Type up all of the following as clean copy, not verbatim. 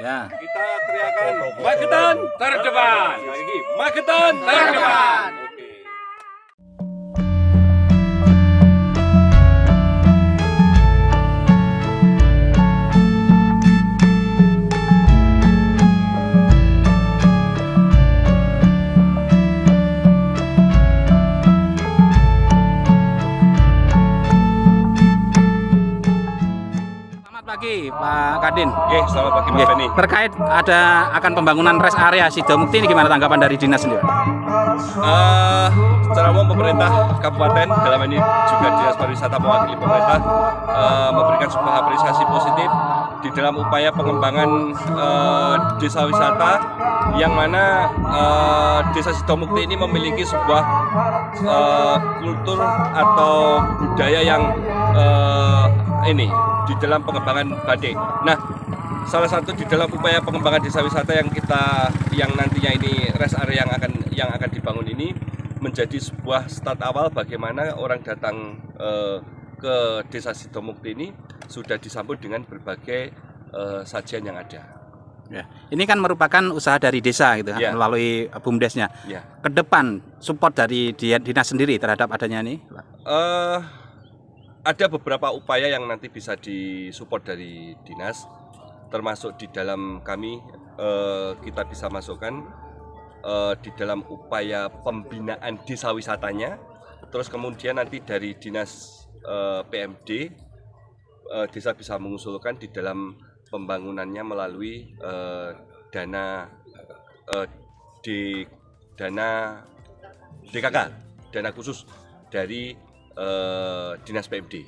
Ya. Kita teriakan Magetan terdepan. Sekali lagi, Magetan terdepan. Oke. Pagi Pak Kadin. Oke, selamat pagi Mas Beni. Terkait akan pembangunan rest area Sidomukti ini gimana tanggapan dari dinas sendiri? Secara umum pemerintah kabupaten dalam ini juga dinas pariwisata mewakili pemerintah memberikan sebuah apresiasi positif di dalam upaya pengembangan desa wisata yang mana desa Sidomukti ini memiliki sebuah kultur atau budaya yang di dalam pengembangan batik. Nah, salah satu di dalam upaya pengembangan desa wisata yang nantinya ini rest area yang akan dibangun ini menjadi sebuah start awal bagaimana orang datang ke desa Sidomukti ini sudah disambut dengan berbagai sajian yang ada. Ya. Ini kan merupakan usaha dari desa gitu ya, melalui BUMDesnya. Ya. Ke depan support dari dinas sendiri terhadap adanya ini? Ada beberapa upaya yang nanti bisa disupport dari dinas, termasuk di dalam kami kita bisa masukkan di dalam upaya pembinaan desa wisatanya. Terus kemudian nanti dari dinas PMD desa bisa mengusulkan di dalam pembangunannya melalui dana DKK, dana khusus dari dinas PMD.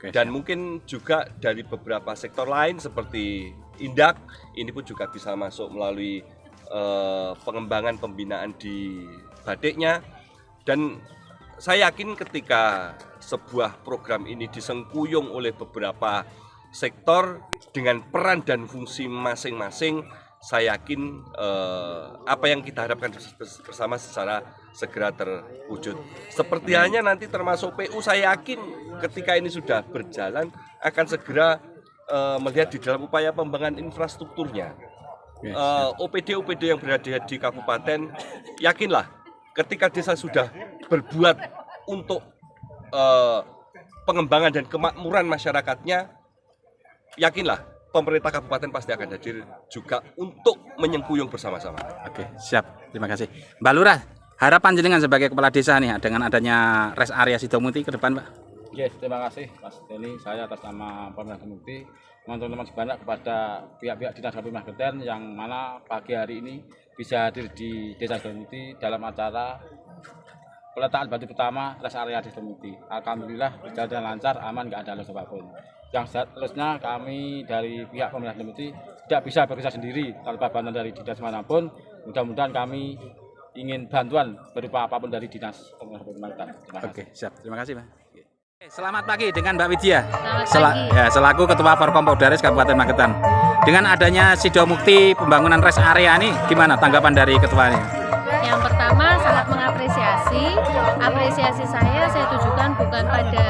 Dan mungkin juga dari beberapa sektor lain seperti Indak ini pun juga bisa masuk melalui pengembangan pembinaan di batiknya. Dan saya yakin ketika sebuah program ini disengkuyung oleh beberapa sektor dengan peran dan fungsi masing-masing, saya yakin apa yang kita harapkan bersama secara segera terwujud. Seperti halnya nanti termasuk PU, saya yakin ketika ini sudah berjalan akan segera melihat di dalam upaya pengembangan infrastrukturnya. OPD yang berada di kabupaten, yakinlah ketika desa sudah berbuat untuk pengembangan dan kemakmuran masyarakatnya, yakinlah pemerintah kabupaten pasti akan hadir juga untuk menyengkuyung bersama-sama. Oke, siap. Terima kasih. Mbak Lurah, harapan jenengan sebagai kepala desa nih dengan adanya rest area Sidomukti ke depan, Pak? Yes, terima kasih Mas Deni. Saya atas nama pemerintah Sidomukti teman-teman sebanyak kepada pihak-pihak dinas Kabupaten Magetan yang mana pagi hari ini bisa hadir di desa Sidomukti dalam acara peletakan batu pertama rest area Sidomukti. Alhamdulillah berjalan dengan lancar, aman, nggak ada hal apapun. Yang seterusnya kami dari pihak pemerintah Sidomukti tidak bisa bekerja sendiri tanpa bantuan dari dinas manapun. Mudah-mudahan kami ingin bantuan berupa apapun dari dinas pemerintah Magetan. Oke, siap. Terima kasih, Pak. Selamat pagi dengan Mbak Widya. Selamat pagi. Selaku Ketua Forkom Powdares Kabupaten Magetan. Dengan adanya Sidomukti pembangunan rest area ini, gimana tanggapan dari ketua ini? Yang pertama sangat mengapresiasi. Apresiasi saya tujukan bukan pada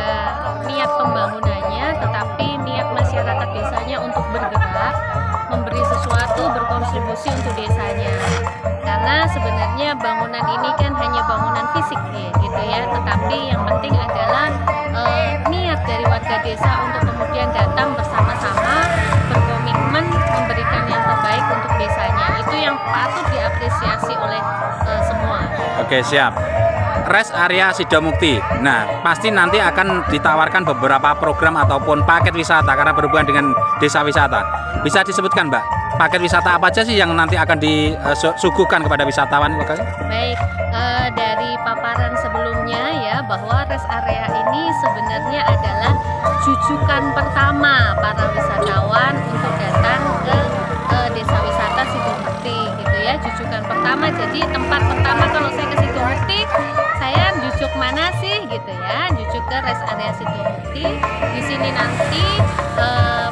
niat pembangunannya, tetapi niat masyarakat desanya untuk bergerak, memberi sesuatu, berkontribusi untuk desanya. Karena sebenarnya bangunan ini kan hanya bangunan fisik gitu ya, tetapi yang penting adalah niat dari warga desa untuk kemudian datang bersama-sama berkomitmen memberikan yang terbaik untuk desanya. Itu yang patut diapresiasi oleh semua. Oke, siap. Rest area Sidomukti. Nah, pasti nanti akan ditawarkan beberapa program ataupun paket wisata karena berhubungan dengan desa wisata. Bisa disebutkan, Mbak, paket wisata apa aja sih yang nanti akan disuguhkan kepada wisatawan lokal? Baik, dari paparan sebelumnya ya, bahwa rest area ini sebenarnya adalah jujukan pertama para wisatawan untuk datang ke desa wisata Sidomukti gitu ya. Jujukan pertama, jadi tempat pertama kalau saya ke Sidomukti, saya jujuk mana sih gitu ya, jujuk ke rest area Sidomukti. Di sini nanti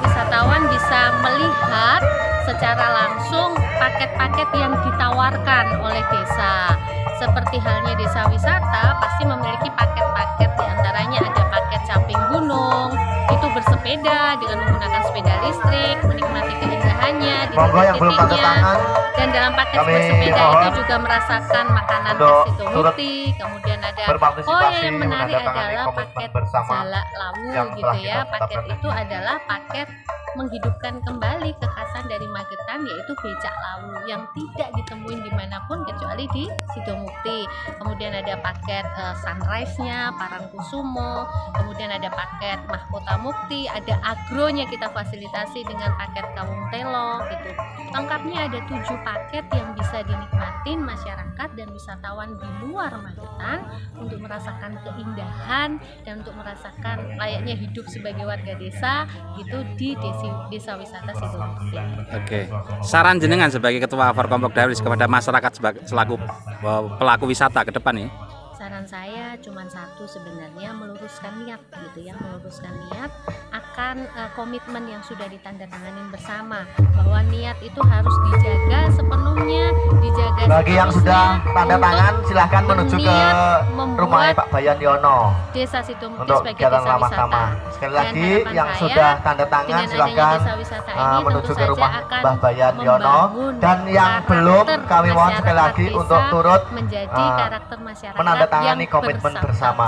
wisatawan bisa melihat secara langsung paket-paket yang ditawarkan oleh desa. Seperti halnya desa wisata pasti memiliki paket-paket, diantaranya ada paket camping gunung, itu bersepeda dengan menggunakan sepeda listrik, menikmati keindahan stasiunnya, di Monggo yang belum tanda titik-titiknya. tangan, Dan dalam paket kami bersepeda mohon itu juga merasakan makanan untuk khas itu turut mukti, kemudian ada berpartisipasi yang menarik menandatangani adalah komitmen paket bersama Jalak Lawu yang gitu telah ya. kita Paket tetapkan. itu adalah paket menghidupkan kembali kekhasan dari Magetan, yaitu becak lawu yang tidak ditemuin dimanapun kecuali di Sidomukti. Kemudian ada paket sunrise-nya Parangkusumo, kemudian ada paket Mahkota Mukti, ada agronya kita fasilitasi dengan paket Kawung Telo gitu. Lengkapnya ada 7 paket yang bisa dinikmatin masyarakat dan wisatawan di luar Magetan untuk merasakan keindahan dan untuk merasakan layaknya hidup sebagai warga desa gitu di desa wisata Sidomukti. Oke. Saran jenengan sebagai ketua Forkompok Darwis kepada masyarakat selaku pelaku wisata ke depan nih. Saran saya cuma satu sebenarnya, meluruskan niat gitu ya, meluruskan niat akan komitmen yang sudah ditandatanganin bersama, bahwa niat itu harus dijaga sepenuhnya, dijaga Bagi yang sudah seterusnya tanda untuk tangan silahkan menuju ke berniat rumahnya membuat Pak Bayan Yono Desa Sidomukti untuk sebagai kegiatan desa wisata. ramah-tamah. Sekali Dan lagi harapan yang saya, sudah tanda tangan dengan adanya silahkan desa wisata ini menuju tentu ke saja rumah akan Mbah Bayan Yono, membangun dan yang belum karakter kami mohon sekali masyarakat lagi desa untuk turut menjadi karakter masyarakat menandatangani yang komitmen bersama.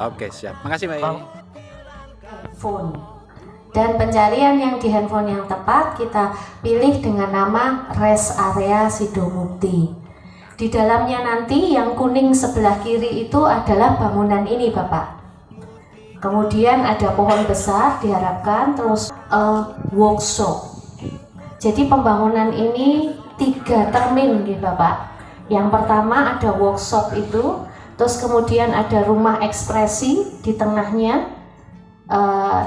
Oke, siap. Makasih, Mbak. Handphone. Dan pencarian yang di handphone yang tepat kita pilih dengan nama Rest Area Sidomukti. Di dalamnya nanti yang kuning sebelah kiri itu adalah bangunan ini, Bapak. Kemudian ada pohon besar diharapkan, terus workshop. Jadi pembangunan ini 3 termin gitu, Bapak. Yang pertama ada workshop itu, terus kemudian ada rumah ekspresi di tengahnya,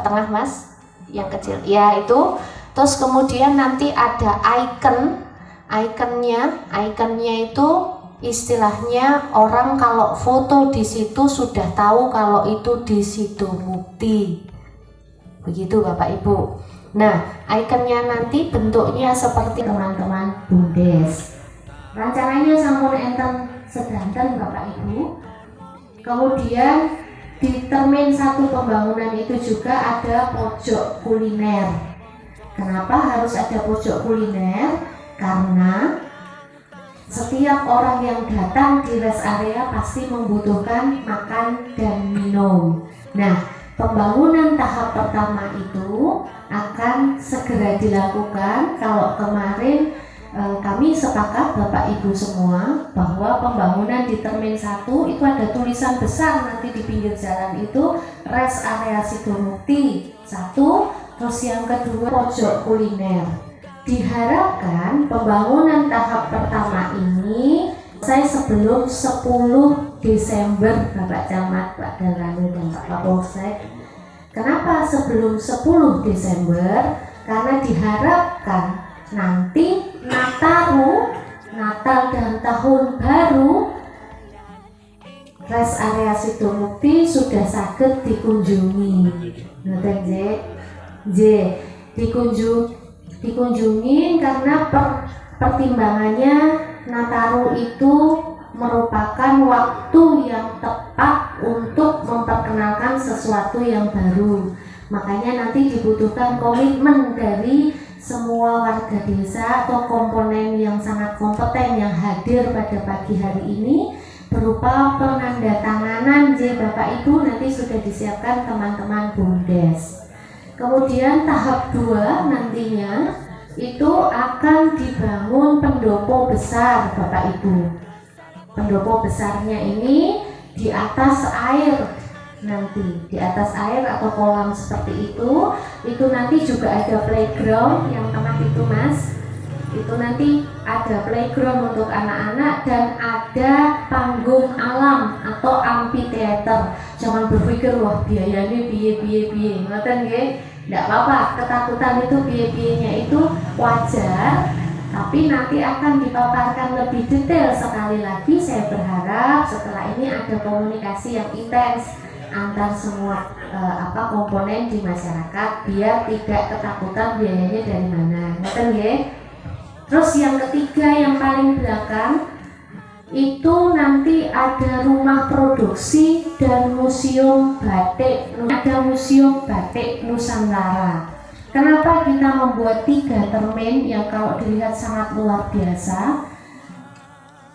tengah Mas, yang kecil, ya itu. Terus kemudian nanti ada ikonnya itu istilahnya orang kalau foto di situ sudah tahu kalau itu di Sidomukti, begitu Bapak Ibu. Nah, ikonnya nanti bentuknya seperti teman-teman BUMDes. Rencananya sampun enten sedanten Bapak Ibu. Kemudian di termin 1 pembangunan itu juga ada pojok kuliner. Kenapa harus ada pojok kuliner? Karena setiap orang yang datang di rest area pasti membutuhkan makan dan minum. Nah, pembangunan tahap pertama itu akan segera dilakukan. Kalau kemarin kami sepakat Bapak Ibu semua bahwa pembangunan di termin 1 itu ada tulisan besar nanti di pinggir jalan itu Rest Area Sidomukti 1, terus yang kedua pojok kuliner. Diharapkan pembangunan tahap pertama ini saya sebelum 10 Desember Bapak Camat, Pak Dalranu dan Pak Kapolsek. Kenapa sebelum 10 Desember? Karena diharapkan nanti Natal dan Tahun Baru rest area Sidomukti sudah saged dikunjungi. Ngoten dikunjungi karena pertimbangannya Nataru itu merupakan waktu yang tepat untuk memperkenalkan sesuatu yang baru. Makanya nanti dibutuhkan komitmen dari semua warga desa atau komponen yang sangat kompeten yang hadir pada pagi hari ini berupa penandatanganan Bapak Ibu nanti sudah disiapkan teman-teman BUMDes. Kemudian tahap 2 nantinya itu akan dibangun pendopo besar Bapak Ibu. Pendopo besarnya ini di atas air, nanti di atas air atau kolam seperti itu nanti juga ada playground yang tengah itu Mas, itu nanti ada playground untuk anak-anak dan ada panggung alam atau amphitheater. Jangan berpikir wah biayanya biaya ngoten nggih, enggak apa-apa, ketakutan itu biaya-biayanya itu wajar, tapi nanti akan dipaparkan lebih detail. Sekali lagi saya berharap setelah ini ada komunikasi yang intens antar semua komponen di masyarakat biar tidak ketakutan biayanya dari mana. Ngoten nggih. Terus yang ketiga yang paling belakang itu nanti ada rumah produksi dan museum batik, ada museum batik Nusantara. Kenapa kita membuat 3 termin yang kalau dilihat sangat luar biasa?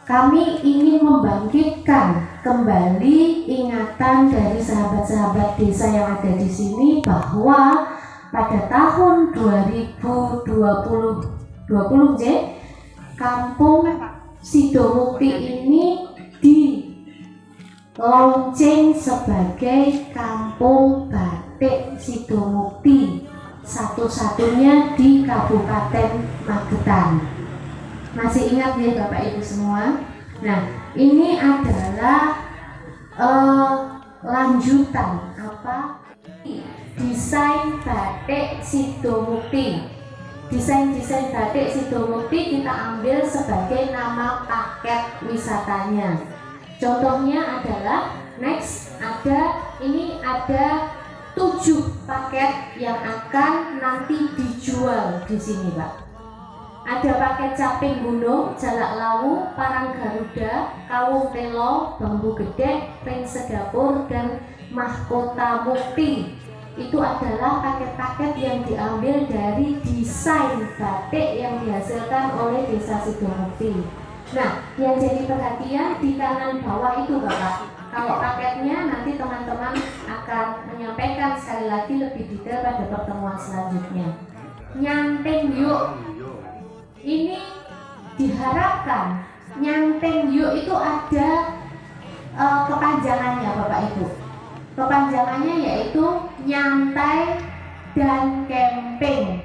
Kami ingin membangkitkan kembali ingatan dari sahabat-sahabat desa yang ada di sini bahwa pada tahun 2020 Kampung Sidomukti ini dilaunching sebagai Kampung Batik Sidomukti, satu-satunya di Kabupaten Magetan. Masih ingat ya Bapak Ibu semua? Nah, ini adalah lanjutan desain batik Sidomukti. Desain batik Sidomukti kita ambil sebagai nama paket wisatanya. Contohnya adalah ada 7 paket yang akan nanti dijual di sini, Pak. Ada paket caping gunung, jalak lawu, parang garuda, kawung telo, bambu gedek, ring sedapur, dan mahkota mukti. Itu adalah paket-paket yang diambil dari desain batik yang dihasilkan oleh Desa Sidomukti. Nah, yang jadi perhatian di kanan bawah itu Bapak. Kalau paketnya nanti teman-teman akan menyampaikan sekali lagi lebih detail pada pertemuan selanjutnya. Nyanting yuk. Ini diharapkan Nyanteng Yuk itu ada kepanjangannya Bapak Ibu. Kepanjangannya yaitu nyantai dan camping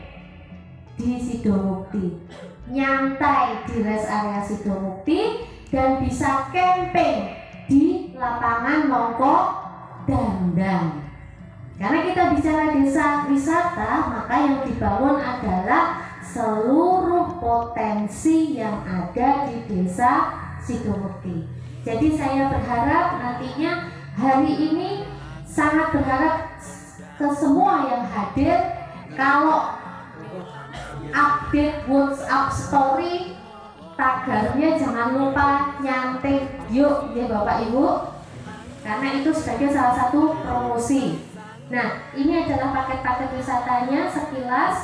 di Sidomukti. Nyantai di rest area Sidomukti dan bisa camping di lapangan Longko Dandang. Karena kita bicara desa wisata, maka yang dibangun adalah seluruh potensi yang ada di Desa Sidomukti. Jadi saya berharap nantinya hari ini sangat berharap ke semua yang hadir, kalau update WhatsApp story tagarnya jangan lupa nyanting yuk ya Bapak Ibu, karena itu sebagai salah satu promosi. Nah, ini adalah paket-paket wisatanya sekilas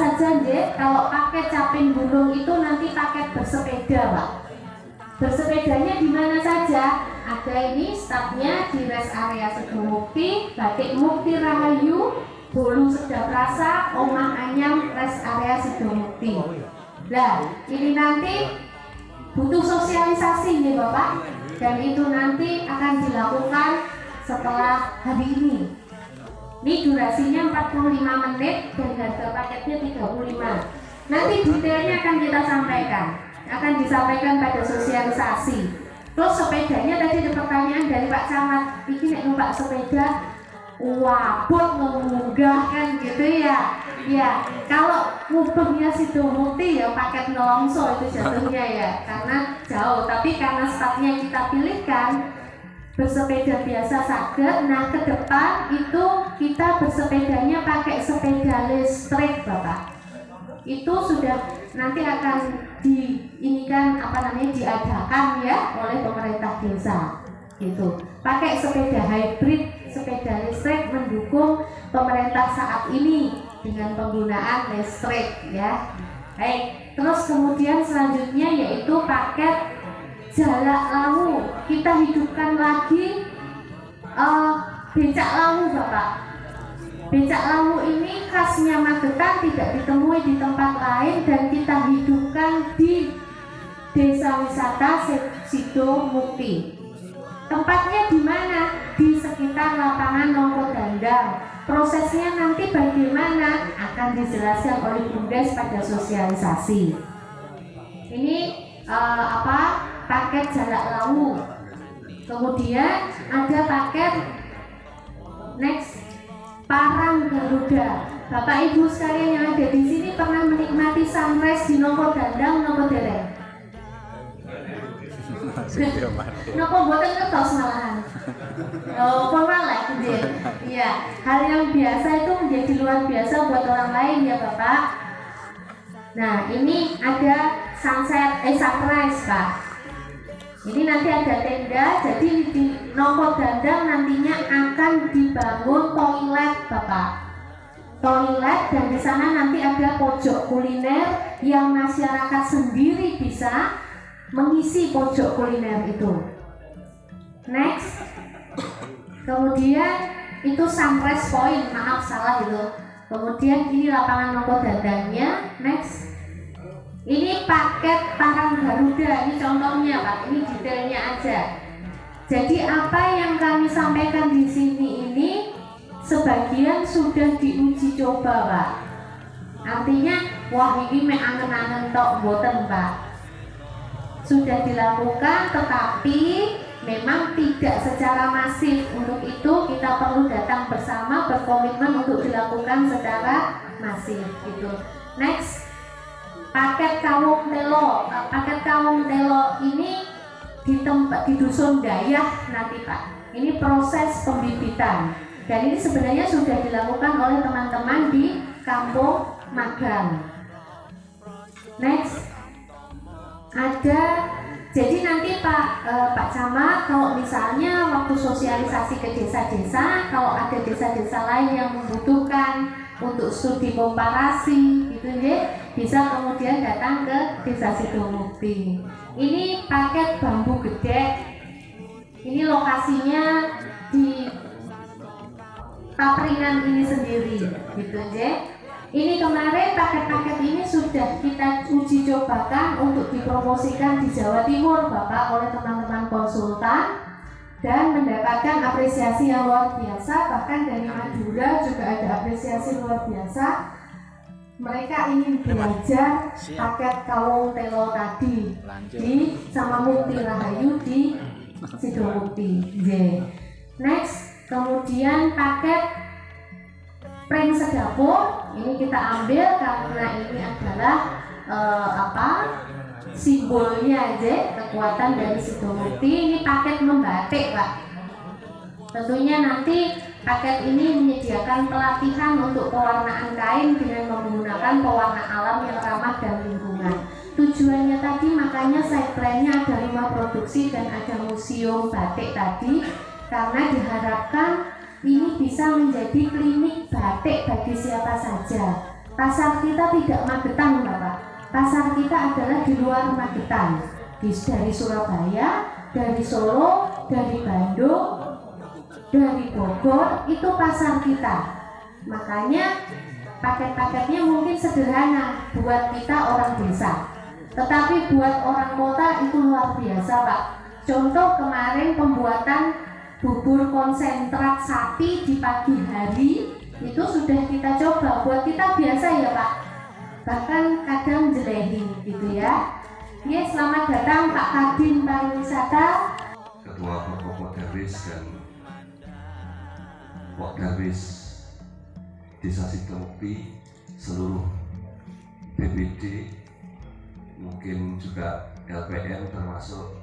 saja deh. Kalau paket caping gunung itu nanti paket bersepeda Pak. Bersepedanya di mana saja? Ada ini startnya di rest area Sidomukti, Batik Mukti Rahayu, Bolu Sedap Rasa, Omah Anyam rest area Sidomukti. Nah, ini nanti butuh sosialisasi nih Bapak, dan itu nanti akan dilakukan setelah hari ini. Ini durasinya 45 menit dan harga paketnya 35. Nanti detailnya akan kita sampaikan, akan disampaikan pada sosialisasi. Terus sepedanya tadi ada pertanyaan dari Pak Camat, ini nek numpak sepeda wabot ngemunggah kan gitu ya. Ya, kalau mubengnya Sidomukti ya paket nelongso itu jatuhnya ya, karena jauh. Tapi karena startnya kita pilihkan bersepeda biasa saja. Nah, ke depan itu kita bersepedanya pakai sepeda listrik Bapak. Itu sudah nanti akan diadakan ya oleh pemerintah desa gitu. Pakai sepeda hybrid, sepeda listrik mendukung pemerintah saat ini dengan penggunaan listrik ya. Baik, terus kemudian selanjutnya yaitu paket jalak lawu. Kita hidupkan lagi becak lawu Bapak. Becak lawu ini khasnya Magetan, tidak ditemui di tempat lain, dan kita hidupkan di Desa Wisata Sidomukti. Tempatnya di mana? Di sekitar lapangan Longko Dandang. Prosesnya nanti bagaimana akan dijelaskan oleh Bumdes pada sosialisasi. Ini paket jalak lawu. Kemudian ada paket parang garuda. Bapak Ibu sekalian yang ada di sini pernah menikmati sunrise di Longko Dandang nopo dereng? Nopo boten ngetos malahan. Oh, formal gitu ya. Iya, hal yang biasa itu menjadi luar biasa buat orang lain ya Bapak. Nah, ini ada sunrise Pak. Ini nanti ada tenda, jadi di Longko Dandang nantinya akan dibangun toilet Bapak. toilet, dan di sana nanti ada pojok kuliner yang masyarakat sendiri bisa mengisi pojok kuliner itu. Next, kemudian itu sunrise point, maaf salah itu. Kemudian ini lapangan Mangko Dandangnya. Next, ini paket Parang Garuda, ini contohnya Pak, ini detailnya aja. Jadi apa yang kami sampaikan di sini ini sebagian sudah diuji coba Pak. Artinya, wah ini me angen-angen tok boten Pak. Sudah dilakukan, tetapi memang tidak secara masif. Untuk itu kita perlu datang bersama, berkomitmen untuk dilakukan secara masif gitu. Next, paket Kawung Telo. Paket Kawung Telo ini di tempat di Dusun Dayah nanti Pak. Ini proses pembibitan. Dan ini sebenarnya sudah dilakukan oleh teman-teman di Kampung Magang. Next, ada, jadi nanti Pak Camat kalau misalnya waktu sosialisasi ke desa-desa, kalau ada desa-desa lain yang membutuhkan untuk studi komparasi gitu ya, bisa kemudian datang ke Desa Sidomukti. Ini paket Bambu Gedek. Ini lokasinya di Papringan ini sendiri gitu ya. Ini kemarin paket-paket ini sudah kita uji cobakan untuk dipromosikan di Jawa Timur Bapak oleh teman-teman konsultan dan mendapatkan apresiasi yang luar biasa. Bahkan dari Madura juga ada apresiasi luar biasa. Mereka ingin belajar paket Kawung Telo tadi di sama Mukti Rahayu di Sidomukti. Next, kemudian paket Pring Sedapur ini kita ambil karena ini adalah simbolnya aja kekuatan dari Sidomukti. Ini paket membatik Pak. Tentunya nanti paket ini menyediakan pelatihan untuk pewarnaan kain dengan menggunakan pewarna alam yang ramah dan lingkungan. Tujuannya tadi makanya side plan-nya ada rumah produksi dan ada museum batik tadi, karena diharapkan ini bisa menjadi klinik batik bagi siapa saja. Pasar kita tidak Magetan Bapak. Pasar kita adalah di luar Magetan. Dari Surabaya, dari Solo, dari Bandung, dari Bogor, itu pasar kita. Makanya paket-paketnya mungkin sederhana buat kita orang desa. Tetapi buat orang kota itu luar biasa Pak. Contoh kemarin pembuatan bubur konsentrat sapi di pagi hari itu sudah kita coba. Buat kita biasa ya Pak, bahkan kadang jelehi gitu ya. Ya, selamat datang Pak Kadin Pariwisata, Ketua Porkopodarwis dan Pokdarwis Desa Sidomukti, seluruh BPD, mungkin juga LPM termasuk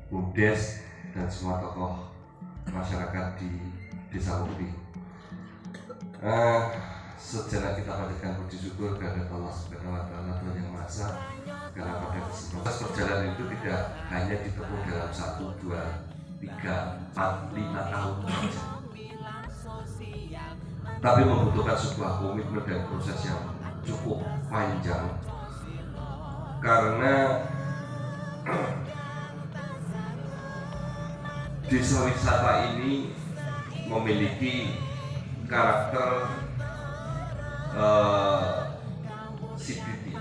BUMDes dan semua tokoh masyarakat di Desa Mukti. Sejenak kita panjatkan puji syukur kepada Allah Subhanahu wa Ta'ala, Tuhan Yang Maha Esa, karena pada kesempatan perjalanan itu tidak hanya ditempuh dalam 1, 2, 3, 4, 5 tahun saja, tapi membutuhkan sebuah komitmen dan proses yang cukup panjang, karena desa wisata ini memiliki karakter CBT,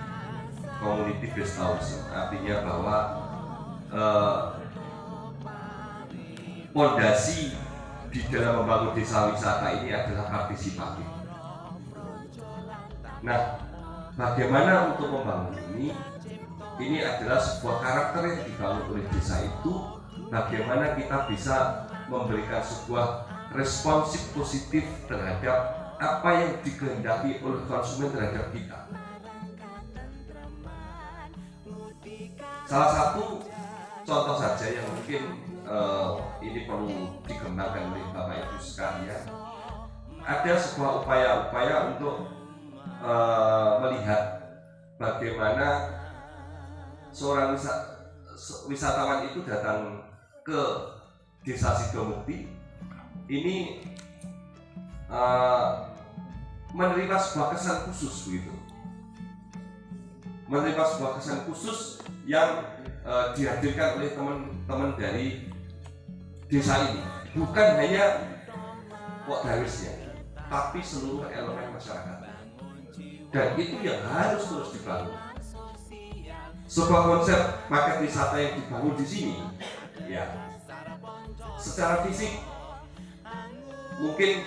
Community Based Tourism, artinya bahwa fondasi di dalam membangun desa wisata ini adalah partisipatif. Nah, bagaimana untuk membangun ini? Ini adalah sebuah karakter yang dibangun oleh desa itu. Bagaimana kita bisa memberikan sebuah responsif positif terhadap apa yang dikehendaki oleh konsumen terhadap kita. Salah satu contoh saja yang mungkin ini perlu dikembangkan oleh Bapak Ibu sekalian, ada sebuah upaya-upaya untuk melihat bagaimana seorang wisatawan itu datang ke Desa Sidomukti. Ini menerima sebuah kesan khusus begitu, menerima sebuah kesan khusus yang dihadirkan oleh teman-teman dari desa ini, bukan hanya Darwisnya, tapi seluruh elemen masyarakat, dan itu yang harus terus dibangun. Sebuah konsep paket wisata yang dibangun di sini, ya, secara fisik mungkin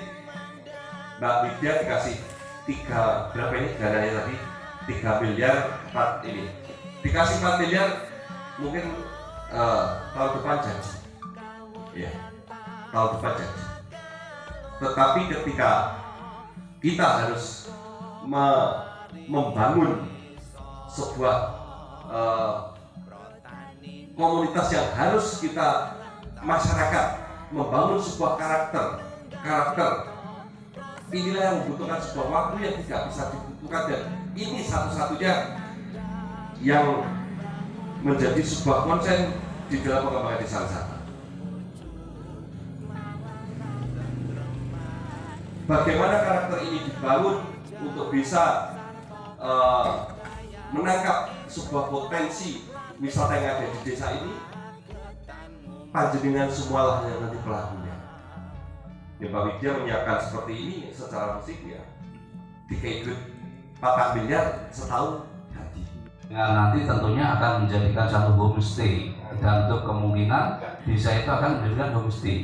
Mbak Widya dikasih berapa ini dananya tadi, 3 miliar 4 ini, dikasih 4 miliar mungkin tahun depan janji, ya, tahun depan janji. Tetapi ketika kita harus membangun sebuah komunitas yang harus kita, masyarakat membangun sebuah karakter, inilah yang membutuhkan sebuah waktu yang tidak bisa dibutuhkan, dan ini satu-satunya yang menjadi sebuah konsen di dalam pengembangan desa wisata. Bagaimana karakter ini dibangun untuk bisa menangkap sebuah potensi wisata yang ada di desa ini, panjenengan semualah yang nanti pelakunya. Ya, Mbak Widya menyiapkan seperti ini secara musik, ya, dikai duit 4 miliar setahun ganti. Nah, nanti tentunya akan menjadikan satu homestay, dan untuk kemungkinan desa itu akan menjadikan homestay.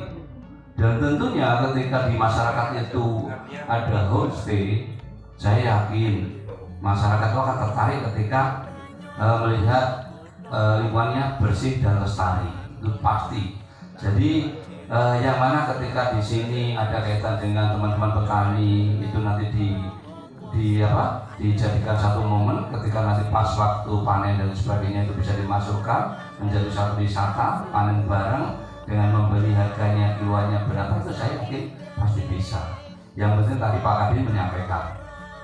Dan tentunya ketika di masyarakat itu ada homestay, saya yakin masyarakat itu akan tertarik ketika melihat lingkungannya bersih dan lestari, itu pasti. Jadi yang mana ketika di sini ada kaitan dengan teman-teman petani, itu nanti dijadikan satu momen ketika nanti pas waktu panen dan sebagainya itu bisa dimasukkan menjadi satu wisata panen bareng dengan membeli harganya kiloannya berapa, itu saya yakin pasti bisa. Yang penting tadi Pak Kadin menyampaikan,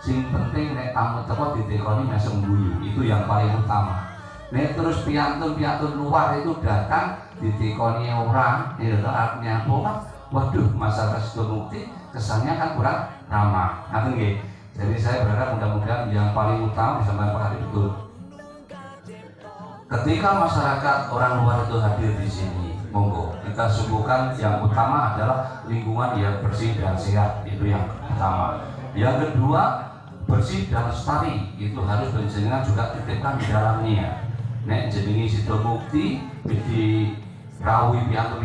sing penting nek tamu teko ditekoni mesem guyu, itu yang paling utama. Nek terus piantun luar itu datang ditekoni orang, itu artinya apa? Waduh, masyarakat Sidomukti kesannya kan kurang ramah. Nggih. Jadi saya berharap mudah-mudahan yang paling utama disampaikan Pak Kadin betul. Ketika masyarakat orang luar itu hadir di sini, monggo kita suguhkan yang utama adalah lingkungan yang bersih dan sehat, itu yang pertama. Yang kedua, bersih dan lestari, itu harus berjenengan juga titipkan di dalamnya. Nek jenengi Sidomukti di rawi piantu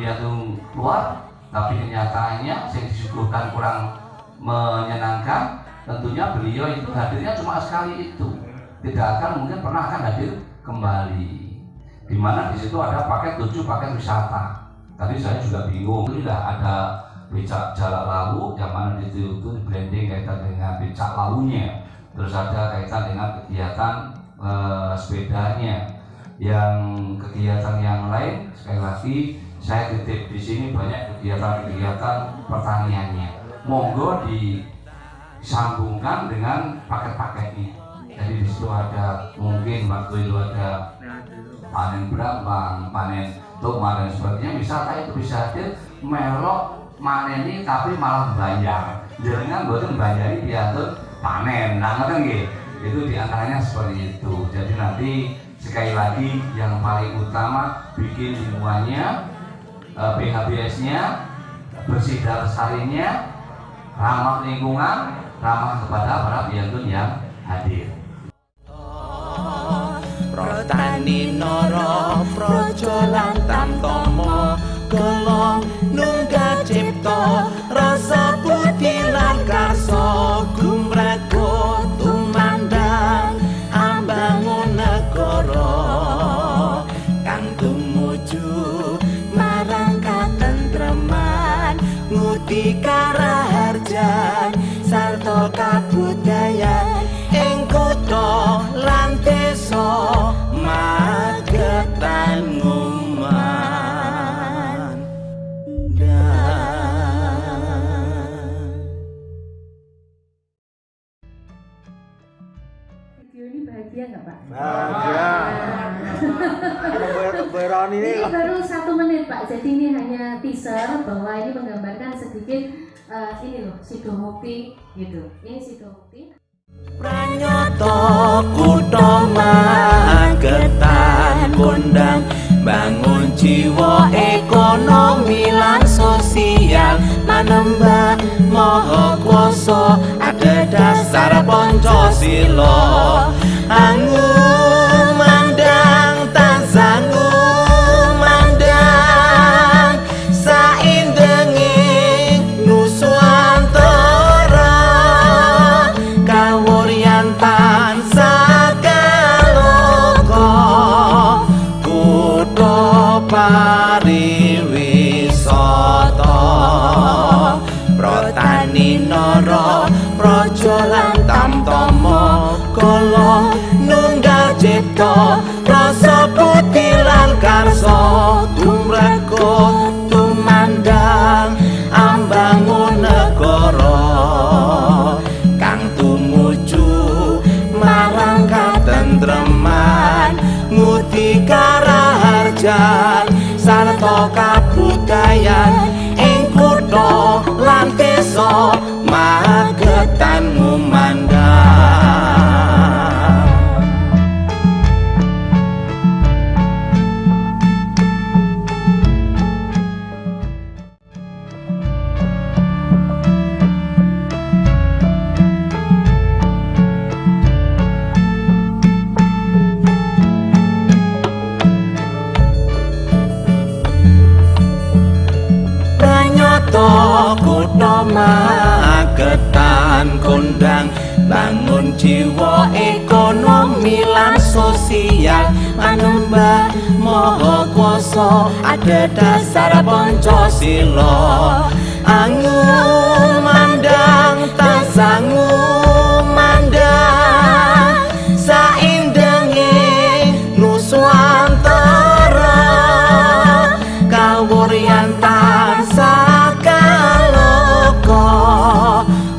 keluar, tapi kenyataannya yang disuguhkan kurang menyenangkan, tentunya beliau itu hadirnya cuma sekali itu, tidak akan mungkin pernah akan hadir kembali. Di mana di situ ada paket 7 paket wisata. Tadi saya juga bingung, itu sudah ada becak jalak lawu, yang mana di situ branding kaitan dengan becak lawunya. Terus ada kaitan dengan kegiatan sepedanya. Yang kegiatan yang lain, sekali lagi saya titip di sini banyak kegiatan-kegiatan pertaniannya. Monggo disambungkan dengan paket-paketnya. Jadi di situ ada mungkin waktu itu ada panen berambang, panen tomat dan sebagainya. Wisata itu bisa hadir melok maneni tapi malah bayar. Jangan buatan bayari diatur panen. Nah, ngerti nggih? Itu diantaranya seperti itu. Jadi nanti sekali lagi yang paling utama bikin lingkungannya, PHBS-nya bersih dan lestarinya, ramah lingkungan, ramah kepada para piantun yang hadir. Protani noro projo lantam tomo golong nungga cipto rasa budi lan karso gumraga tumandang ambangun negara kang tumuju marang katentreman ngudi karaharjan sarta kabudayan ing kutha lan desa Magetan Nguman. Video ini bahagia nggak Pak? Ini baru 1 menit Pak, jadi ini hanya teaser bahwa ini menggambarkan sedikit ini loh Sidomukti gitu. Ini Sidomukti. Pranyoto kutha Magetan kondang bangun jiwa ekonomi lan sosial manembah maha kuasa ada dasar Pancasila angun mandang tazangu mandang saindenging nuswantara kawuryan tansah kaloka kutha pariwisata protani nara praja lan tamtama kala nunggal cipta rasa putih lan karsa tumreko tumandang ambangun negara kang tumuju marang katentreman mutika raharjan sarta kabudayan ing kutha lan desa Magetan ngumandang. Kutha Magetan kondang bangun jiwa ekonomi lan sosial manembah maha kuasa ada dasar Pancasila angun mandang tasangu mandang saindenging nuswantara kawuryan tansah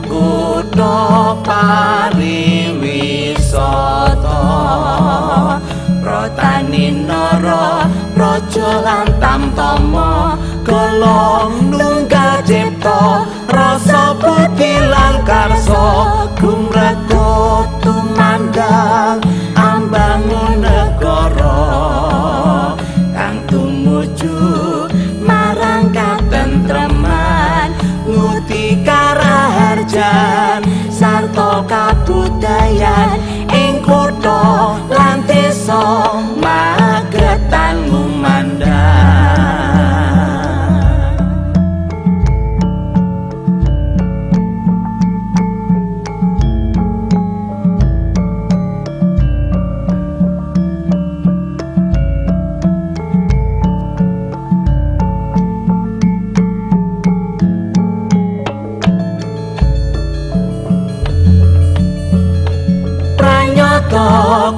kutha pariwisata protani nara praja lan tamtama kala nunggal cipta rasa putih lan karsa gumrego tumandang ambangun negara kang tumuju marang katentreman mutika raharjan sarta kabudayan ing kutha lan desa Magetan ngumandang.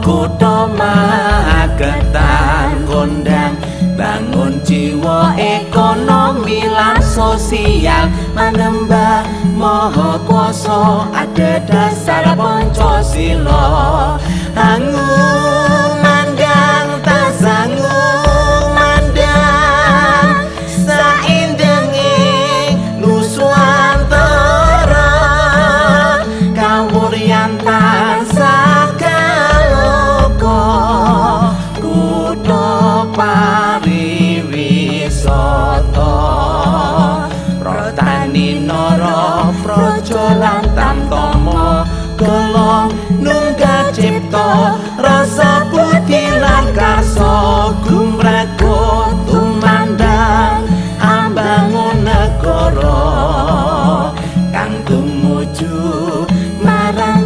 Kutha Magetan kondang bangun jiwa ekonomi lan sosial manembah maha kuasa ada dasar Pancasila angun mandang tasangu mandang saindenging nuswantara kawuryan tansah kutha pariwisata protani nara praja lan tamtama kala nunggal cipta rasa putih lan karsa gumrego tumandang ambangun negara kang tumuju marang